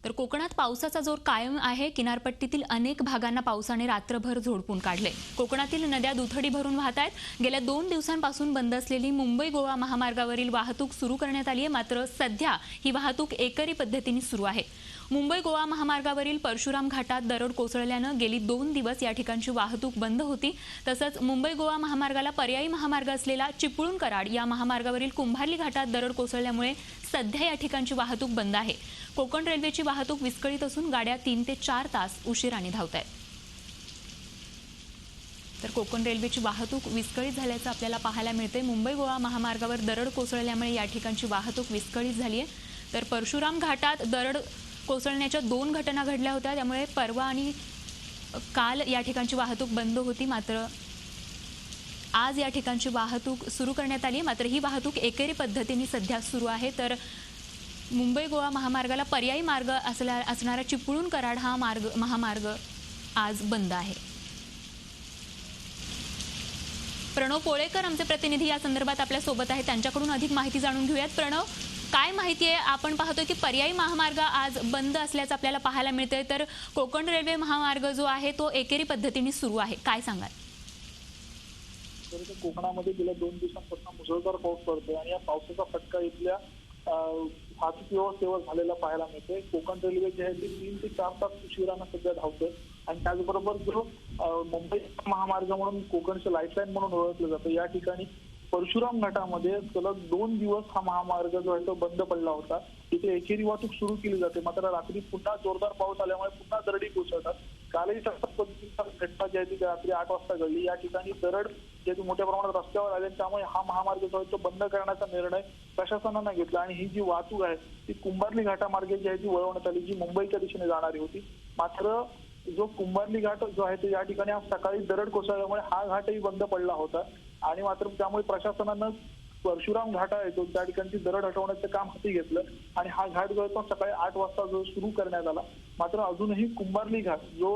तर कोकणात पावसाचा जोर कायम आहे। किनारपट्टीतील अनेक भागांना पावसाने रात्रभर झोडपून काढले। कोकणातील नद्या दुथडी भरून वाहत आहेत। गेल्या 2 दिवसांपासून बंद असलेली मुंबई गोवा महामार्गावरील वाहतूक सुरू करण्यात आली आहे, मात्र सध्या ही वाहतूक एकरी पद्धतीने सुरू आहे। मुंबई गोवा महामार्गावरील परशुराम घाटात दरड कोसळल्याने गेली 2 दिवस या ठिकाणची वाहतूक बंद होती। तसंच मुंबई गोवा महामार्गाला पर्यायी महामार्ग असलेला चिपळूण कराड या महामार्गावरील कुंभार्ली घाटात दरड कोसळल्यामुळे सध्या या ठिकाणची वाहतूक बंद आहे। कोकण रेल्वेची वाहतूक विस्कळीत असून गाड्या 3 ते 4 तास उशिराने धावत आहेत। तर कोकण रेल्वेची वाहतूक विस्कळीत झाल्याचं आपल्याला पाहायला मिळते। मुंबई गोवा महामार्गावर दरड कोसळल्यामुळे या ठिकाणची वाहतूक विस्कळीत झाली आहे। तर परशुराम घाटात दरड कोसळण्याच्या 2 घटना घडल्या होत्या, त्यामुळे परवा आणि काल या ठिकाणची वाहतूक बंद होती, मात्र आज या ठिकाणची वाहतूक सुरू करण्यात आली। मात्र ही वाहतूक एकेरी पद्धतीने सध्या सुरू आहे। तर मुंबई गोवा महामार्गाला पर्यायी मार्ग असणारा चिपळूण कराड हा महामार्ग आज बंद आहे। प्रणव पोळेकर आमचे प्रतिनिधी या संदर्भात आपल्या सोबत आहेत, त्यांच्याकडून अधिक माहिती जाणून घेऊयात। प्रणव, काय माहिती आहे? आपण पाहतोय की पर्यायी महामार्ग आज बंद असल्याचं आपल्याला पाहायला मिळतंय, तर कोकण रेल्वे महामार्ग जो आहे तो एकेरी पद्धतीने सुरू आहे, काय सांगाल? कोकणामध्ये गेल्या 2 दिवसांपासून मुसळधार पाऊस पडतोय आणि या पावसाचा फटका इथल्या वाहतूक व्यवस्थेवर झालेला पाहायला मिळतोय। कोकण रेल्वे जे आहे ती 3 ते 4 तास उशिरानं सध्या धावतोय आणि त्याचबरोबर जो मुंबई महामार्ग म्हणून कोकणचं लाईफलाईन म्हणून ओळखलं जातं, या ठिकाणी परशुराम घाटामध्ये सलग 2 दिवस हा महामार्ग जो आहे तो बंद पडला होता। तिथे एकेरी वाहतूक सुरू केली जाते, मात्र रात्री पुन्हा जोरदार पाऊस आल्यामुळे पुन्हा दरडी कोसळतात। कालही तशाच पद्धतीची घटना जी आहे ती रात्री 8 वाजता घडली। या ठिकाणी दरड जे मोठ्या प्रमाणात रस्त्यावर आले, त्यामुळे हा महामार्ग जो आहे तो बंद करण्याचा निर्णय प्रशासनाने घेतला आणि ही जी वाहतूक आहे ती कुंभार्ली घाटामार्गे जी आहे ती वळवण्यात आली, जी मुंबईच्या दिशेने जाणारी होती। मात्र जो कुंभार्ली घाट जो आहे तो या ठिकाणी आज सकाळी दरड कोसळल्यामुळे हा घाटही बंद पडला होता आणि मात्र त्यामुळे प्रशासनानं परशुराम घाट आहे तो त्या ठिकाणची दरड हटवण्याचं काम हाती घेतलं आणि हा घाट जो आहे तो सकाळी 8 वाजता जो सुरू करण्यात आला। मात्र अजूनही कुंभार्ली घाट जो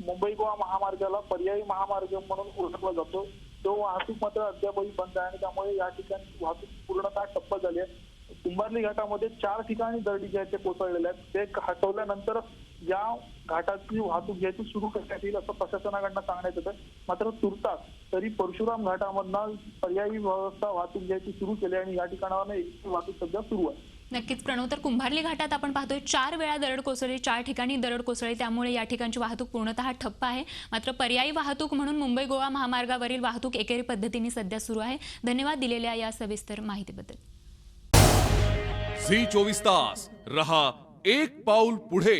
मुंबई गोवा महामार्गाला पर्यायी महामार्ग म्हणून ओळखला जातो तो वाहतूक मात्र अद्यापही बंद आहे आणि त्यामुळे या ठिकाणी वाहतूक पूर्णतः ठप्प झाली आहे। कुंभार्ली घाटामध्ये 4 ठिकाणी दरडी जे आहेत ते कोसळलेले आहेत, ते हटवल्यानंतर या घाटाची वाहतूक जी आहे ती सुरू करण्यात येईल असं प्रशासनाकडनं सांगण्यात येतं। मात्र तुर्तास तरी परशुराम घाटामधनं पर्यायी व्यवस्था वाहतूक जी आहे ती सुरू केली आणि या ठिकाणावर एक वाहतूक सध्या सुरू आहे। नक्कीच प्रणव, तर कुंभार्ली घाटात आपण पाहतोय 4 वेळा दरड कोसळली, 4 ठिकाणी दरड कोसळली, त्यामुळे या ठिकाणची वाहतूक पूर्णतः ठप्प आहे। मात्र पर्यायी वाहतूक म्हणून मुंबई गोवा महामार्गावरील वाहतूक एकेरी पद्धतीने सध्या सुरू आहे। धन्यवाद दिलेल्या या सविस्तर माहितीबद्दल। झी 24 तास रहा एक पाऊल पुढे।